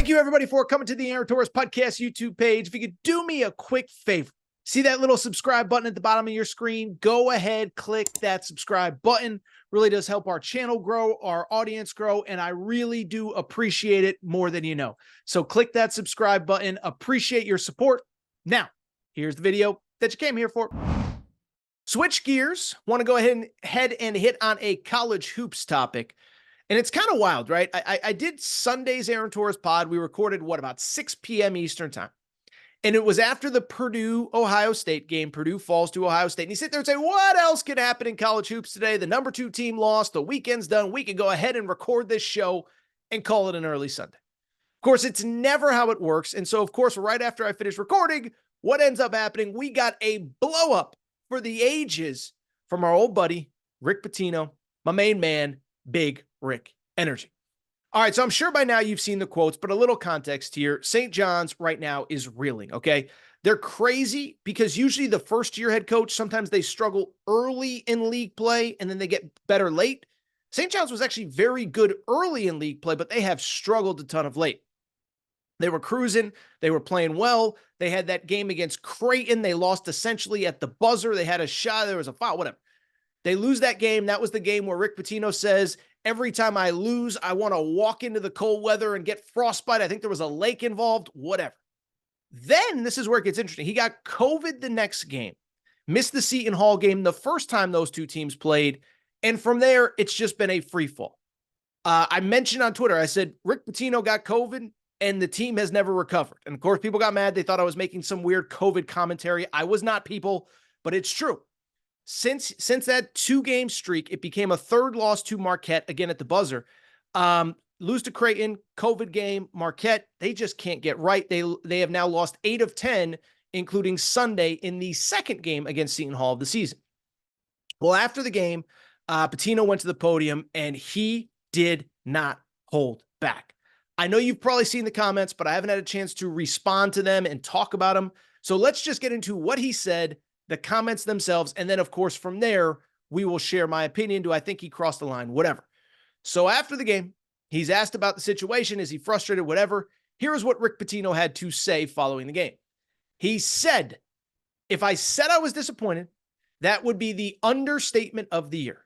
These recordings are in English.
Thank you, everybody, for coming to the Aaron Torres Podcast YouTube page. If you could do me a quick favor, see that little subscribe button at the bottom of your screen? Go ahead, click that subscribe button. Really does help our channel grow, our audience grow, and I really do appreciate it more than you know. So click that subscribe button. Appreciate your support. Now, here's the video that you came here for. Switch gears. Want to go ahead and hit on a college hoops topic. And it's kind of wild, right? I did Sunday's Aaron Torres pod. We recorded, about 6 p.m. Eastern time. And it was after the Purdue-Ohio State game. Purdue falls to Ohio State. And you sit there and say, what else could happen in college hoops today? The number 2 team lost. The weekend's done. We could go ahead and record this show and call it an early Sunday. Of course, it's never how it works. And so, of course, right after I finish recording, what ends up happening? We got a blow-up for the ages from our old buddy, Rick Pitino, my main man, Big Rick Energy. All right, so I'm sure by now you've seen the quotes, but a little context here. St. John's right now is reeling, okay? They're crazy because usually the first-year head coach, sometimes they struggle early in league play and then they get better late. St. John's was actually very good early in league play, but they have struggled a ton of late. They were cruising. They were playing well. They had that game against Creighton. They lost essentially at the buzzer. They had a shot. There was a foul, whatever. They lose that game. That was the game where Rick Pitino says, every time I lose, I want to walk into the cold weather and get frostbite. I think there was a lake involved, whatever. Then this is where it gets interesting. He got COVID the next game, missed the Seton Hall game the first time those two teams played. And from there, it's just been a free fall. I mentioned on Twitter, I said, Rick Pitino got COVID and the team has never recovered. And of course, people got mad. They thought I was making some weird COVID commentary. I was not, people, but it's true. Since that 2-game streak, it became a third loss to Marquette, again at the buzzer. Lose to Creighton, COVID game, Marquette, they just can't get right. They have now lost 8 of 10, including Sunday in the second game against Seton Hall of the season. Well, after the game, Pitino went to the podium, and he did not hold back. I know you've probably seen the comments, but I haven't had a chance to respond to them and talk about them. So let's just get into what he said, the comments themselves, and then, of course, from there, we will share my opinion. Do I think he crossed the line? Whatever. So after the game, he's asked about the situation. Is he frustrated? Whatever. Here's what Rick Pitino had to say following the game. He said, if I said I was disappointed, that would be the understatement of the year.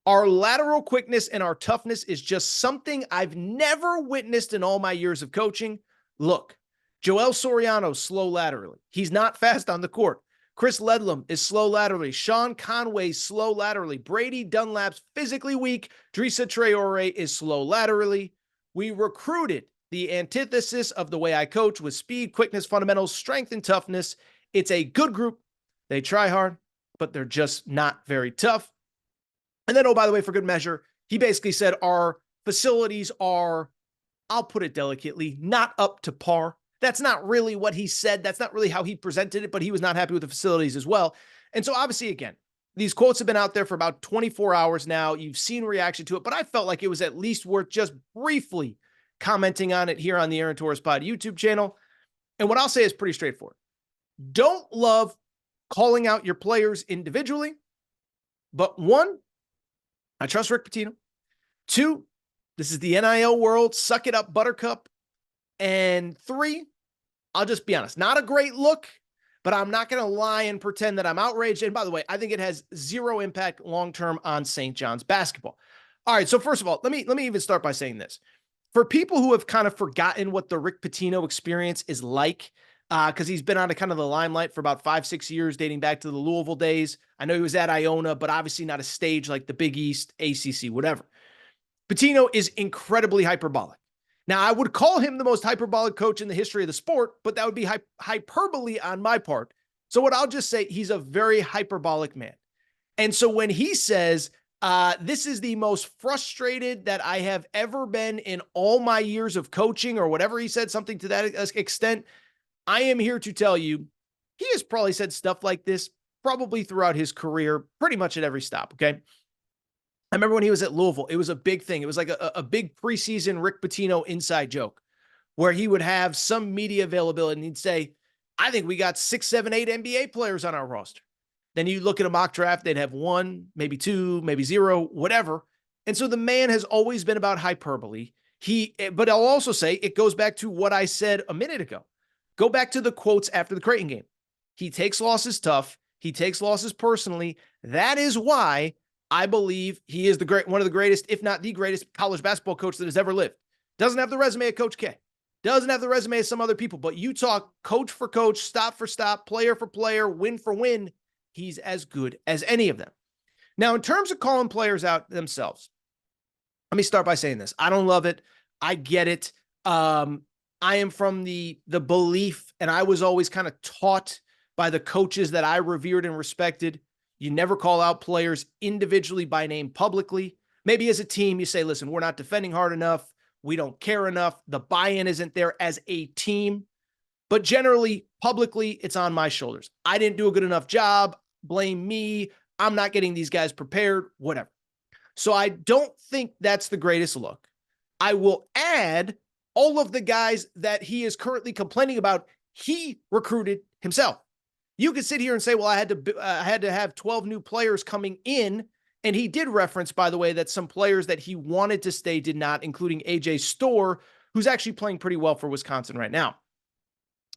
Our lateral quickness and our toughness is just something I've never witnessed in all my years of coaching. Look, Joel Soriano's slow laterally. He's not fast on the court. Chris Ledlam is slow laterally. Sean Conway's slow laterally. Brady Dunlap's physically weak. Drisa Traore is slow laterally. We recruited the antithesis of the way I coach with speed, quickness, fundamentals, strength, and toughness. It's a good group. They try hard, but they're just not very tough. And then, oh, by the way, for good measure, he basically said our facilities are, I'll put it delicately, not up to par. That's not really what he said. That's not really how he presented it, but he was not happy with the facilities as well. And so obviously, again, these quotes have been out there for about 24 hours now. You've seen reaction to it, but I felt like it was at least worth just briefly commenting on it here on the Aaron Torres Pod YouTube channel. And what I'll say is pretty straightforward. Don't love calling out your players individually, but 1, I trust Rick Pitino. 2, this is the NIL world. Suck it up, buttercup. And 3, I'll just be honest, not a great look, but I'm not going to lie and pretend that I'm outraged. And by the way, I think it has zero impact long-term on St. John's basketball. All right, so first of all, let me even start by saying this. For people who have kind of forgotten what the Rick Pitino experience is like, because he's been on a kind of the limelight for about 5-6 years, dating back to the Louisville days. I know he was at Iona, but obviously not a stage like the Big East, ACC, whatever. Pitino is incredibly hyperbolic. Now, I would call him the most hyperbolic coach in the history of the sport, but that would be hyperbole on my part. So what I'll just say, he's a very hyperbolic man. And so when he says, this is the most frustrated that I have ever been in all my years of coaching, or whatever he said, something to that extent, I am here to tell you, he has probably said stuff like this probably throughout his career, pretty much at every stop, okay? I remember when he was at Louisville, it was a big thing. It was like a big preseason Rick Pitino inside joke where he would have some media availability and he'd say, I think we got 6, 7, 8 NBA players on our roster. Then you look at a mock draft, they'd have 1, maybe 2, maybe 0, whatever. And so the man has always been about hyperbole. But I'll also say it goes back to what I said a minute ago. Go back to the quotes after the Creighton game. He takes losses tough. He takes losses personally. That is why I believe he is one of the greatest, if not the greatest college basketball coach that has ever lived. Doesn't have the resume of Coach K. Doesn't have the resume of some other people, but you talk coach for coach, stop for stop, player for player, win for win, he's as good as any of them. Now, in terms of calling players out themselves, let me start by saying this. I don't love it. I get it. I am from the belief, and I was always kind of taught by the coaches that I revered and respected, you never call out players individually by name publicly. Maybe as a team, you say, listen, we're not defending hard enough. We don't care enough. The buy-in isn't there as a team. But generally, publicly, it's on my shoulders. I didn't do a good enough job. Blame me. I'm not getting these guys prepared, whatever. So I don't think that's the greatest look. I will add all of the guys that he is currently complaining about, he recruited himself. You could sit here and say, well, I had to have 12 new players coming in. And he did reference, by the way, that some players that he wanted to stay did not, including AJ Storr, who's actually playing pretty well for Wisconsin right now.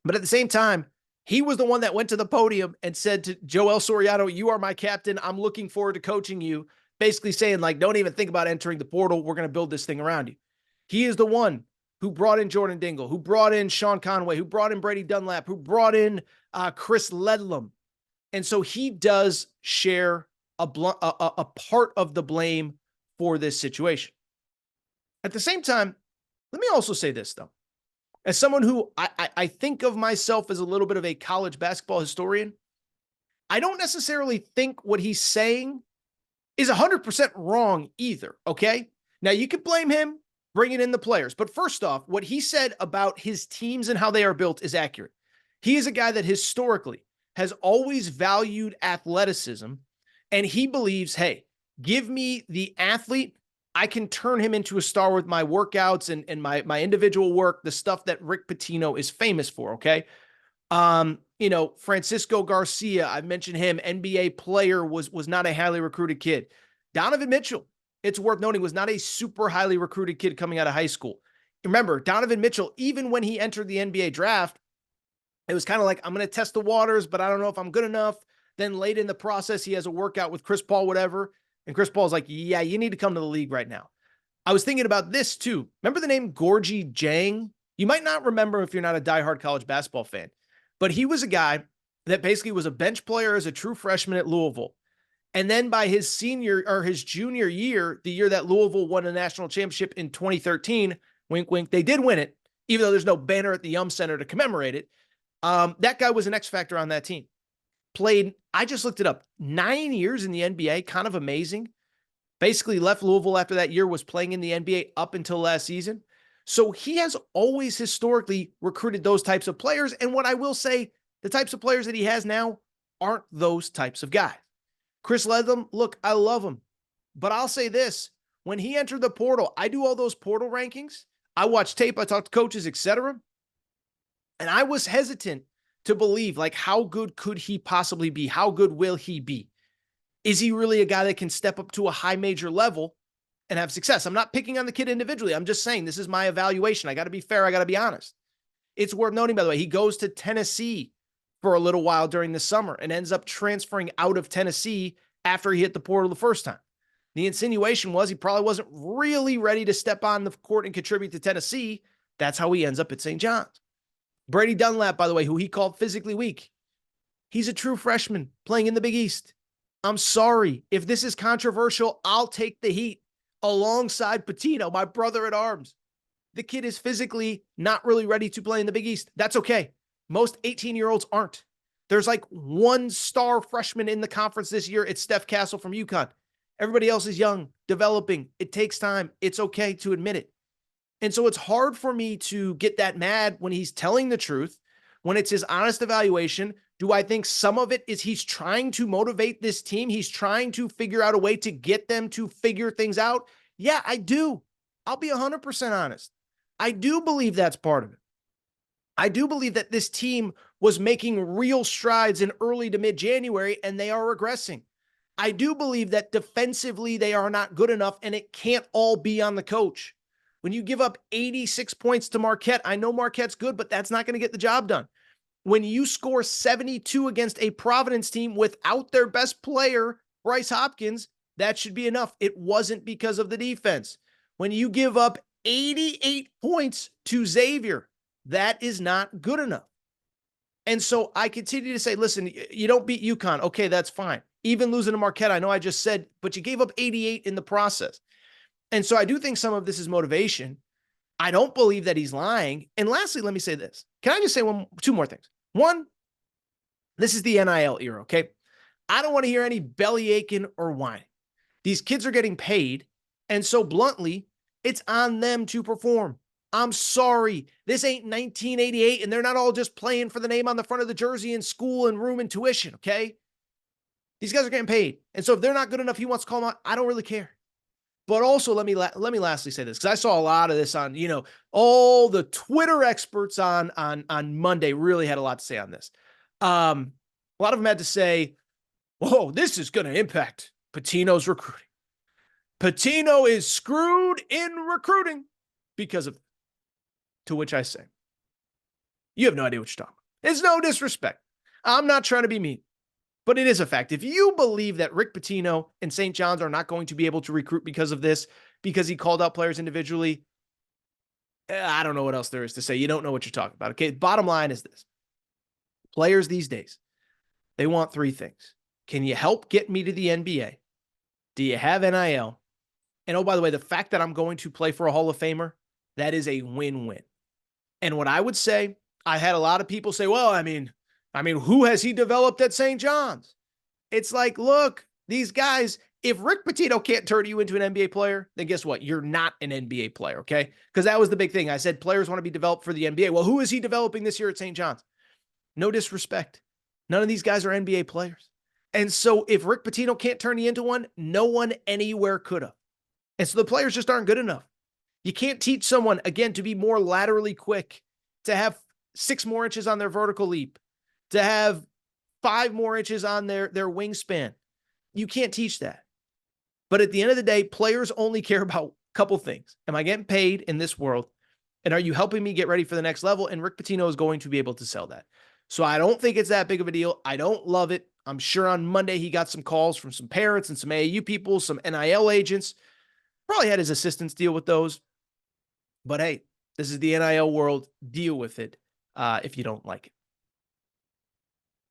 But at the same time, he was the one that went to the podium and said to Joel Soriano, you are my captain. I'm looking forward to coaching you. Basically saying, like, don't even think about entering the portal. We're going to build this thing around you. He is the one who brought in Jordan Dingle, who brought in Sean Conway, who brought in Brady Dunlap, who brought in Chris Ledlam. And so he does share a part of the blame for this situation. At the same time, let me also say this, though. As someone who I think of myself as a little bit of a college basketball historian, I don't necessarily think what he's saying is 100% wrong either, okay? Now, you could blame him bringing in the players, but first off, what he said about his teams and how they are built is accurate. He is a guy that historically has always valued athleticism, and he believes, hey, give me the athlete, I can turn him into a star with my workouts and my individual work, the stuff that Rick Pitino is famous for, okay? Francisco Garcia, I mentioned him, NBA player, was not a highly recruited kid. Donovan Mitchell, it's worth noting, was not a super highly recruited kid coming out of high school. Remember, Donovan Mitchell, even when he entered the NBA draft, it was kind of like, I'm going to test the waters, but I don't know if I'm good enough. Then late in the process, he has a workout with Chris Paul, whatever. And Chris Paul's like, yeah, you need to come to the league right now. I was thinking about this too. Remember the name Gorgie Jang? You might not remember if you're not a diehard college basketball fan, but he was a guy that basically was a bench player as a true freshman at Louisville. And then by his junior year, the year that Louisville won a national championship in 2013, wink, wink, they did win it, even though there's no banner at the Yum Center to commemorate it. That guy was an X factor on that team. Played, I just looked it up, 9 years in the NBA, kind of amazing. Basically left Louisville after that year, was playing in the NBA up until last season. So he has always historically recruited those types of players. And what I will say, the types of players that he has now aren't those types of guys. Chris Ledlam, look, I love him. But I'll say this, when he entered the portal, I do all those portal rankings. I watch tape, I talk to coaches, etc. And I was hesitant to believe, like, how good could he possibly be? How good will he be? Is he really a guy that can step up to a high major level and have success? I'm not picking on the kid individually. I'm just saying this is my evaluation. I got to be fair. I got to be honest. It's worth noting, by the way, he goes to Tennessee for a little while during the summer and ends up transferring out of Tennessee after he hit the portal the first time. The insinuation was he probably wasn't really ready to step on the court and contribute to Tennessee. That's how he ends up at St. John's. Brady Dunlap, by the way, who he called physically weak. He's a true freshman playing in the Big East. I'm sorry. If this is controversial, I'll take the heat alongside Pitino, my brother at arms. The kid is physically not really ready to play in the Big East. That's okay. Most 18-year-olds aren't. There's like one star freshman in the conference this year. It's Steph Castle from UConn. Everybody else is young, developing. It takes time. It's okay to admit it. And so it's hard for me to get that mad when he's telling the truth, when it's his honest evaluation. Do I think some of it is he's trying to motivate this team? He's trying to figure out a way to get them to figure things out? Yeah, I do. I'll be 100% honest. I do believe that's part of it. I do believe that this team was making real strides in early to mid-January, and they are regressing. I do believe that defensively they are not good enough, and it can't all be on the coach. When you give up 86 points to Marquette, I know Marquette's good, but that's not going to get the job done. When you score 72 against a Providence team without their best player, Bryce Hopkins, that should be enough. It wasn't because of the defense. When you give up 88 points to Xavier, that is not good enough. And so I continue to say, listen, you don't beat UConn. Okay, that's fine. Even losing to Marquette, I know I just said, but you gave up 88 in the process. And so I do think some of this is motivation. I don't believe that he's lying. And lastly, let me say this. Can I just say two more things? One, this is the NIL era, okay? I don't want to hear any belly aching or whining. These kids are getting paid, and so bluntly, it's on them to perform. I'm sorry. This ain't 1988, and they're not all just playing for the name on the front of the jersey in school and room and tuition, okay? These guys are getting paid. And so if they're not good enough, he wants to call them out. I don't really care. But also, let me lastly say this, because I saw a lot of this on, all the Twitter experts on Monday really had a lot to say on this. A lot of them had to say, whoa, this is going to impact Pitino's recruiting. Pitino is screwed in recruiting because of it. To which I say, you have no idea what you're talking about. It's no disrespect. I'm not trying to be mean, but it is a fact. If you believe that Rick Pitino and St. John's are not going to be able to recruit because of this, because he called out players individually, I don't know what else there is to say. You don't know what you're talking about. Okay, bottom line is this. Players these days, they want three things. Can you help get me to the NBA? Do you have NIL? And oh, by the way, the fact that I'm going to play for a Hall of Famer, that is a win-win. And what I would say, I had a lot of people say, well, I mean, who has he developed at St. John's? It's like, look, these guys, if Rick Pitino can't turn you into an NBA player, then guess what? You're not an NBA player, okay? Because that was the big thing. I said players want to be developed for the NBA. Well, who is he developing this year at St. John's? No disrespect. None of these guys are NBA players. And so if Rick Pitino can't turn you into one, no one anywhere could have. And so the players just aren't good enough. You can't teach someone, again, to be more laterally quick, to have 6 more inches on their vertical leap, to have 5 more inches on their wingspan. You can't teach that. But at the end of the day, players only care about a couple things. Am I getting paid in this world? And are you helping me get ready for the next level? And Rick Pitino is going to be able to sell that. So I don't think it's that big of a deal. I don't love it. I'm sure on Monday he got some calls from some parents and some AAU people, some NIL agents. Probably had his assistants deal with those. But hey, this is the NIL world. Deal with it if you don't like it.